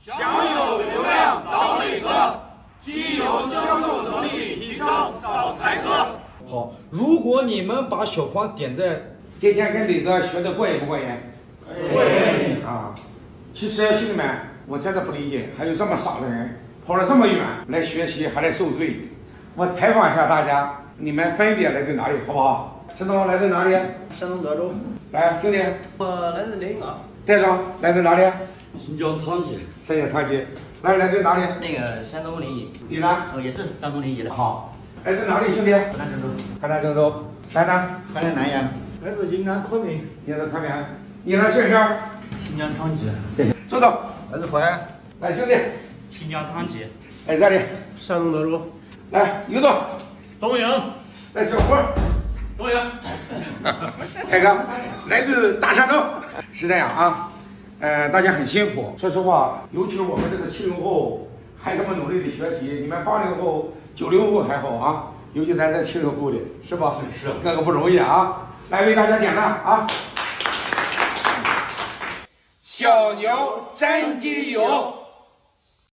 想有流量找磊哥，既有销售能力提升找才哥。好，如果你们把小黄点在今天跟磊哥学的过瘾不过瘾？过瘾啊！其实兄弟们，我真的不理解，还有这么傻的人跑了这么远来学习，还来受罪。我采访一下大家，你们分别来自哪里，好不好？陈总来自哪里？山东德州。来，兄弟。我来自临港。戴总来自哪里？新疆长吉。山西长吉。来自哪里？那个山东临沂。你呢？也是山东临沂的。好。来自哪里，兄弟？河南郑州。河南郑州。来呢？河南南阳。来自云南昆明。你是昆明。你呢？姓啥？新疆长吉。收到。来自淮安。来，兄弟。新疆长吉。来这里。山东德州。来，于总。东营。来，小胡。东营。凯哥，来自大山东。是这样啊，大家很辛苦。说实话，尤其是我们这个70后还这么努力的学习，你们80后、90后还好啊，尤其咱这70后的，是吧？是，个个不容易啊！来为大家点赞啊！小牛真机油。